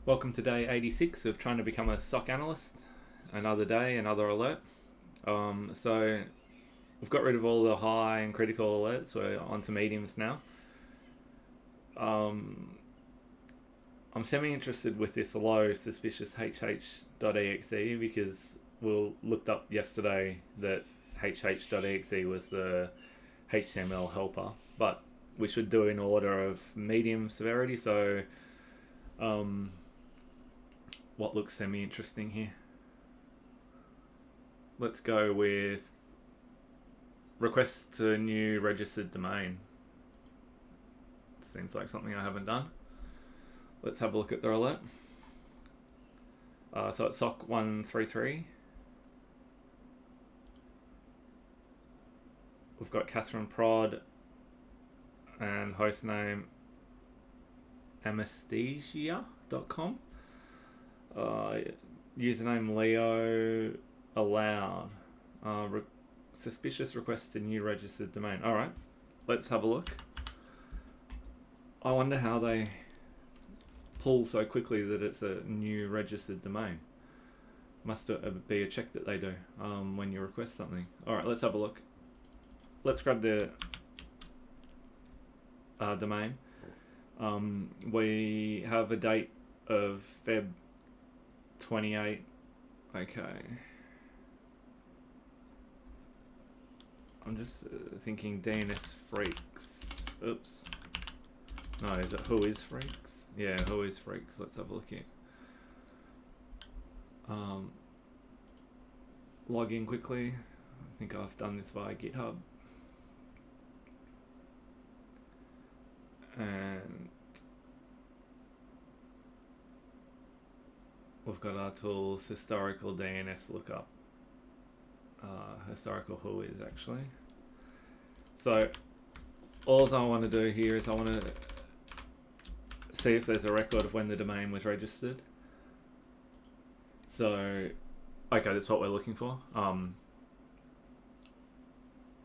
Welcome to day 86 of trying to become a SOC analyst. Another day, another alert. So we've got rid of all the high and critical alerts. We're onto mediums now. I'm semi-interested with this low suspicious hh.exe because we looked up yesterday that hh.exe was the HTML helper, but we should do it in order of medium severity. So what looks semi-interesting here? Let's go with request to new registered domain. Seems like something I haven't done. Let's have a look at the alert. So it's SOC 133. We've got KatharinePRD and hostname anesthesia.com. Username Leo allowed. Suspicious request to new registered domain. Alright, let's have a look. I wonder how they pull so quickly that it's a new registered domain. Must be a check that they do when you request something. Alright, let's have a look. Let's grab the domain. We have a date of Feb 28. Okay. I'm just thinking DNS freaks. Oops. No, is it who is freaks? Yeah, who is freaks? Let's have a look here. Log in quickly. I think I've done this via GitHub. And we've got our tools, historical DNS lookup. Historical who is actually. So all I want to do here is I want to see if there's a record of when the domain was registered. So okay, that's what we're looking for.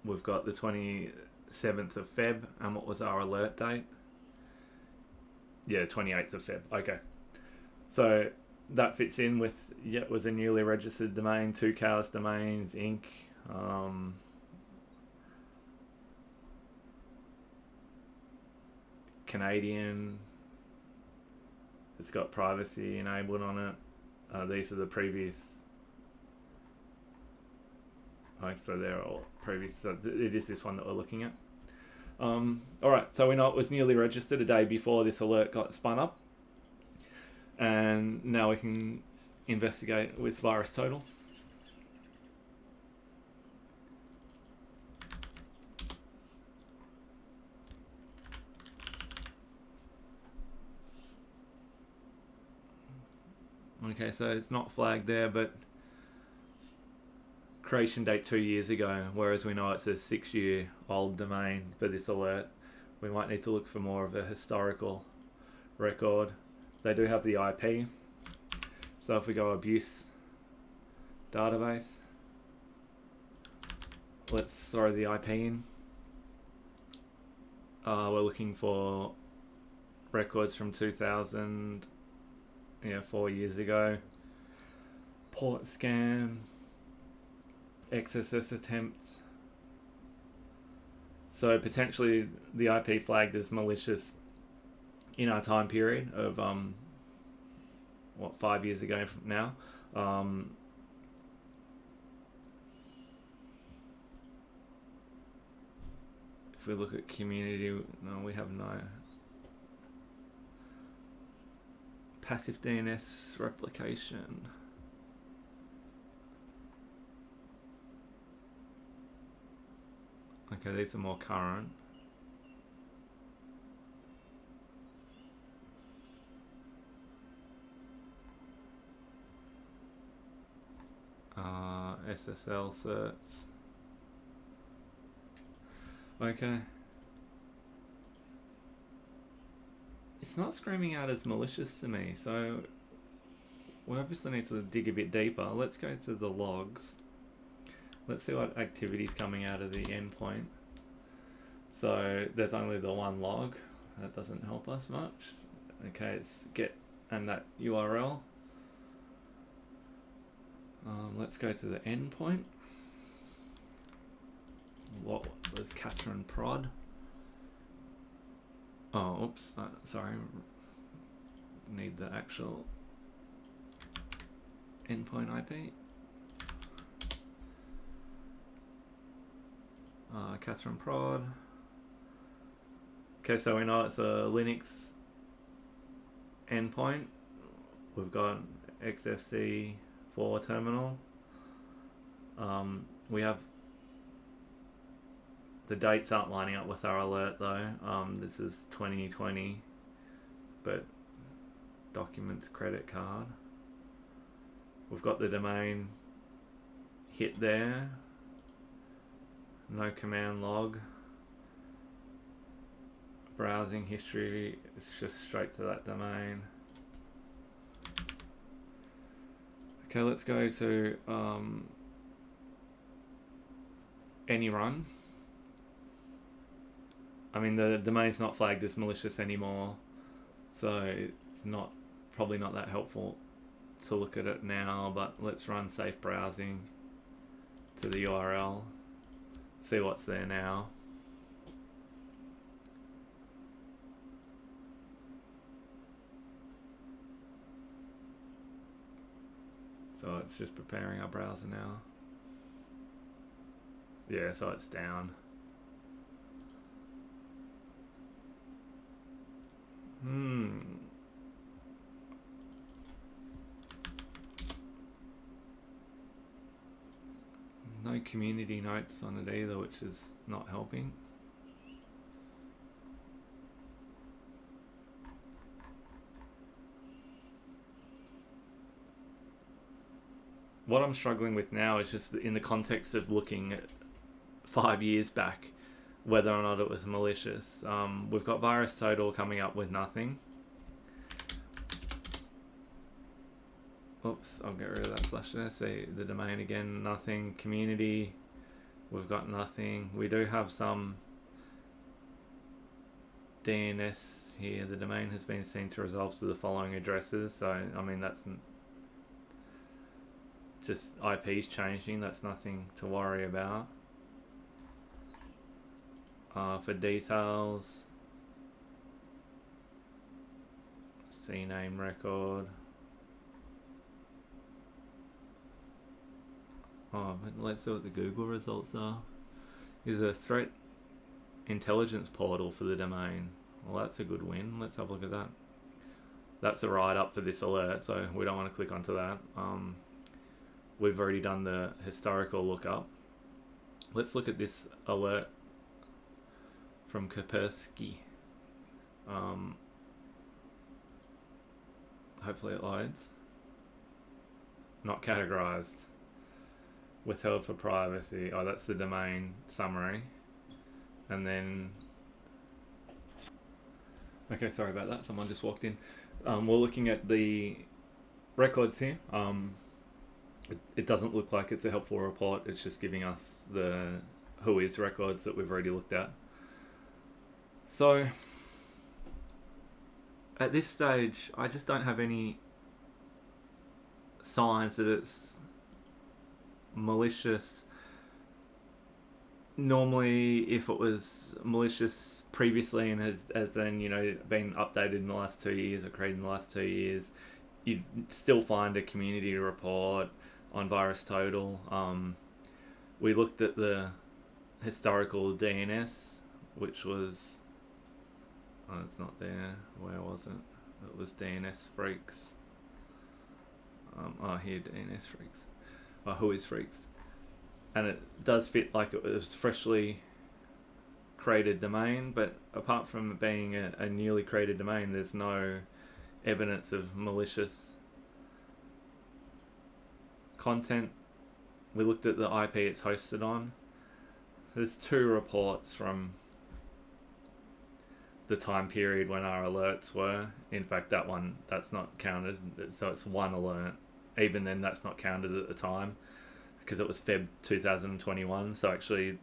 We've got the 27th of Feb, and what was our alert date? Yeah, 28th of Feb. Okay, so that fits in with, yeah, it was a newly registered domain, 2Cows Domains Inc. Canadian. It's got privacy enabled on it. These are the previous. So they're all previous. So it is this one that we're looking at. Alright, so we know it was newly registered a day before this alert got spun up. And now we can investigate with VirusTotal. Okay, so it's not flagged there, but creation date 2 years ago, whereas we know it's a 6-year-old domain for this alert. We might need to look for more of a historical record. They do have the IP. So if we go abuse database, let's throw the IP in. We're looking for records from 2000, 4 years ago. Port scan, XSS attempts. So potentially the IP flagged as malicious in our time period of 5 years ago from now. If we look at community, no, we have no passive DNS replication. Okay, these are more current. SSL certs. Okay. It's not screaming out as malicious to me, so we obviously need to dig a bit deeper. Let's go to the logs. Let's see what activity is coming out of the endpoint. So there's only the one log. That doesn't help us much. Okay, it's get and that URL. Let's go to the endpoint. What was KatharinePRD? Oh, oops, sorry. Need the actual endpoint IP. KatharinePRD. Okay, so we know it's a Linux endpoint. We've got XFCE4 terminal. We have the dates aren't lining up with our alert though. This is 2020, but documents credit card. We've got the domain hit there. No command log. Browsing history, it's just straight to that domain. Okay, let's go to any run. I mean, the domain's not flagged as malicious anymore, so it's probably not that helpful to look at it now, but let's run safe browsing to the URL, see what's there now. So it's just preparing our browser now. Yeah, so it's down. No community notes on it either, which is not helping. What I'm struggling with now is just in the context of looking at 5 years back, whether or not it was malicious. We've got VirusTotal coming up with nothing. Oops, I'll get rid of that slash there. See the domain again, nothing. Community, we've got nothing. We do have some DNS here. The domain has been seen to resolve to the following addresses. So, I mean, that's just IPs changing. That's nothing to worry about. For details, CNAME record. Oh, but let's see what the Google results are. Is a threat intelligence portal for the domain. Well, that's a good win. Let's have a look at that. That's a write-up for this alert, so we don't want to click onto that. We've already done the historical lookup. Let's look at this alert from Kaspersky. Hopefully it loads. Not categorized. Withheld for privacy. Oh, that's the domain summary. And then... Okay, sorry about that. Someone just walked in. We're looking at the records here. It doesn't look like it's a helpful report. It's just giving us the whois records that we've already looked at. So, at this stage, I just don't have any signs that it's malicious. Normally, if it was malicious previously and has then, been updated in the last 2 years or created in the last 2 years, you'd still find a community report on VirusTotal. We looked at the historical DNS, which was... Oh, it's not there. Where was it? It was DNS Freaks. Here, DNS Freaks. Whois Freaks. And it does fit like it was freshly created domain, but apart from it being a newly created domain, there's no evidence of malicious content. We looked at the IP it's hosted on. There's 2 reports from the time period when our alerts were. In fact, that's not counted, so it's 1 alert. Even then, that's not counted at the time because it was Feb 2021, so actually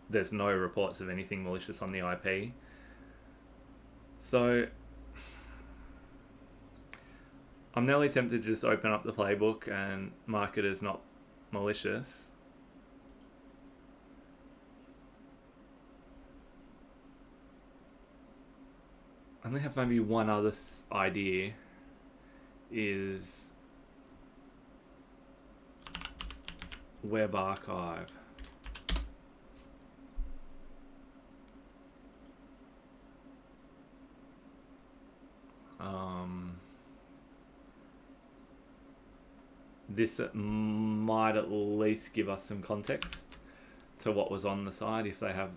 there's no reports of anything malicious on the IP. So I'm nearly tempted to just open up the playbook and mark it as not malicious. I only have maybe one other idea, is web archive. This might at least give us some context to what was on the site if they have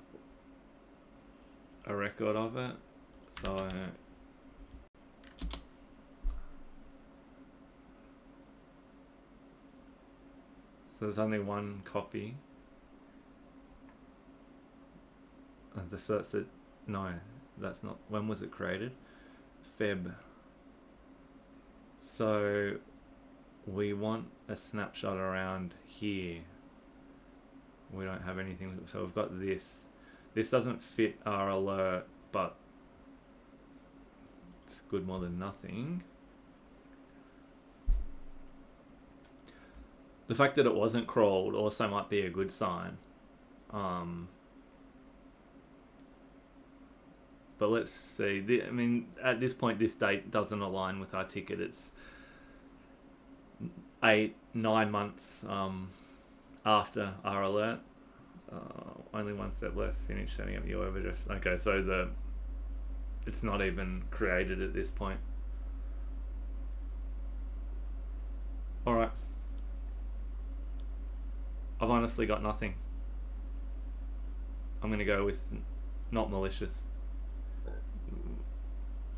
a record of it. So there's only one copy. No, that's not. When was it created? Feb. So we want a snapshot around here. We don't have anything, so we've got this. This doesn't fit our alert, but it's good more than nothing. The fact that it wasn't crawled also might be a good sign. But let's see. I mean, at this point, this date doesn't align with our ticket. It's 9 months after our alert. Only one step left. Finish setting up your web address. Okay, so it's not even created at this point. All right. I've honestly got nothing. I'm gonna go with not malicious.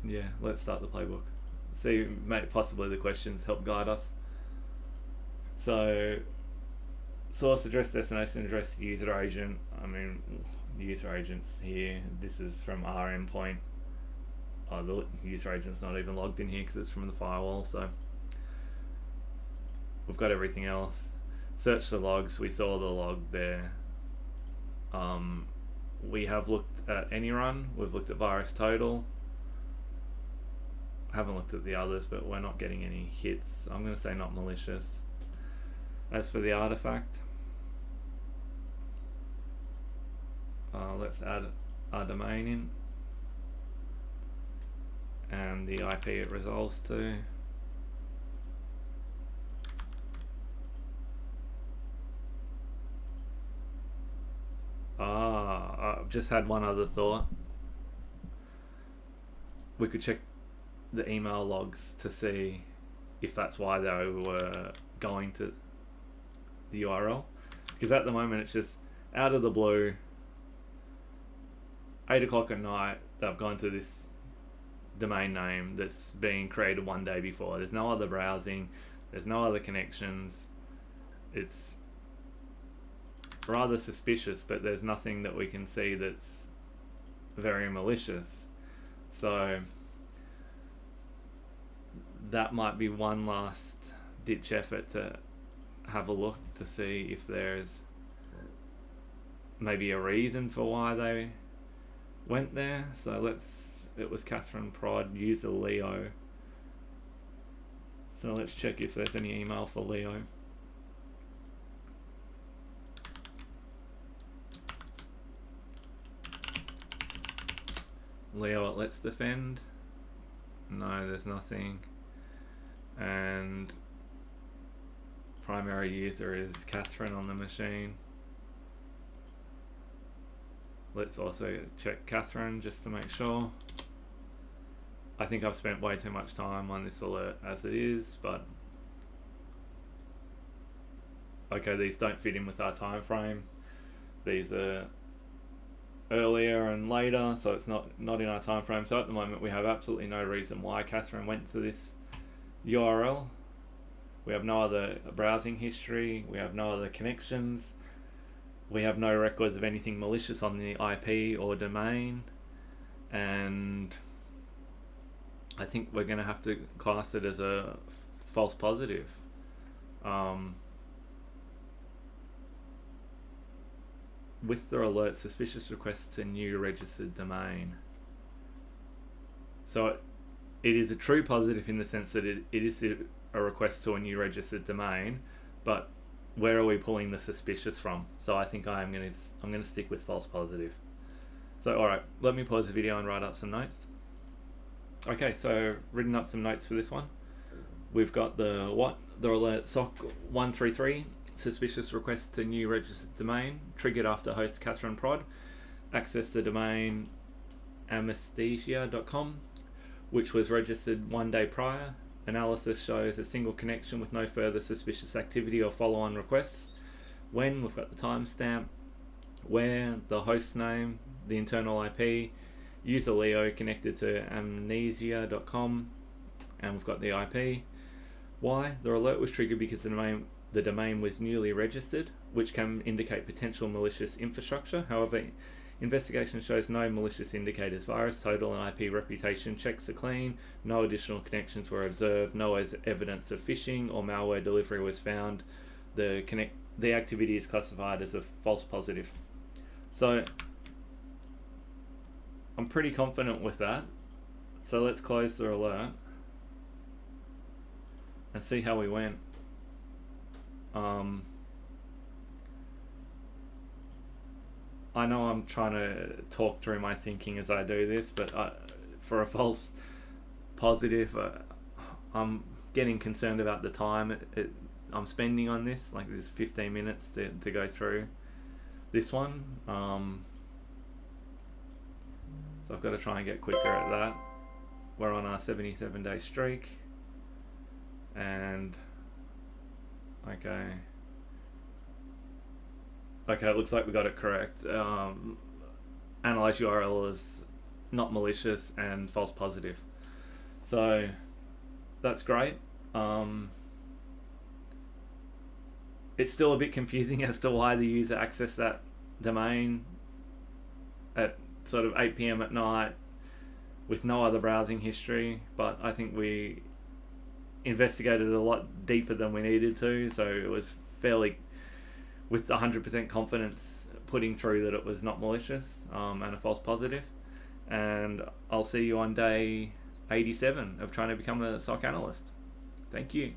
Yeah, let's start the playbook. See, possibly the questions help guide us. So, source address, destination address, user agent. I mean, user agent's here. This is from our endpoint. The user agent's not even logged in here because it's from the firewall. So, we've got everything else. Search the logs. We saw the log there. We have looked at AnyRun. We've looked at VirusTotal. Haven't looked at the others, but we're not getting any hits. I'm going to say not malicious. As for the artifact, let's add our domain in and the IP it resolves to. I've just had one other thought. We could check the email logs to see if that's why they were going to the URL, because at the moment it's just out of the blue, 8 o'clock at night, they've gone to this domain name that's been created one day before. There's no other browsing, there's no other connections. It's rather suspicious, but there's nothing that we can see that's very malicious. So that might be one last ditch effort to have a look to see if there's maybe a reason for why they went there. So it was KatharinePRD, user Leo. So let's check if there's any email for Leo. Leo at LetsDefend. No, there's nothing. And primary user is Katharine on the machine. Let's also check Katharine just to make sure. I think I've spent way too much time on this alert as it is, but okay, these don't fit in with our time frame. These are earlier and later, so it's not in our time frame. So at the moment we have absolutely no reason why Katharine went to this URL. We have no other browsing history, we have no other connections, we have no records of anything malicious on the IP or domain, and I think we're going to have to class it as a false positive. With the alert, suspicious request to new registered domain. So it is a true positive in the sense that it is a request to a new registered domain, but where are we pulling the suspicious from? So I think I'm going to stick with false positive. So all right, let me pause the video and write up some notes. Okay, so written up some notes for this one. We've got the alert SOC 133 suspicious request to new registered domain triggered after host KatharinePRD accessed the domain anesthesia.com, which was registered 1 day prior. Analysis shows a single connection with no further suspicious activity or follow-on requests. When, we've got the timestamp. Where, the host name, the internal IP, user Leo connected to amnesia.com, and we've got the IP. Why, the alert was triggered because the domain was newly registered, which can indicate potential malicious infrastructure. However, investigation shows no malicious indicators. VirusTotal and IP reputation checks are clean. No additional connections were observed. No evidence of phishing or malware delivery was found. The activity is classified as a false positive. So I'm pretty confident with that. So let's close the alert and see how we went. I know I'm trying to talk through my thinking as I do this, but for a false positive, I'm getting concerned about the time I'm spending on this. Like, there's 15 minutes to go through this one. So I've got to try and get quicker at that. We're on our 77-day streak. And okay, it looks like we got it correct. Analyze URL is not malicious and false positive. So that's great. It's still a bit confusing as to why the user accessed that domain at sort of 8 PM at night with no other browsing history, but I think we investigated a lot deeper than we needed to, so it was fairly, with 100% confidence, putting through that it was not malicious and a false positive. And I'll see you on day 87 of trying to become a SOC analyst. Thank you.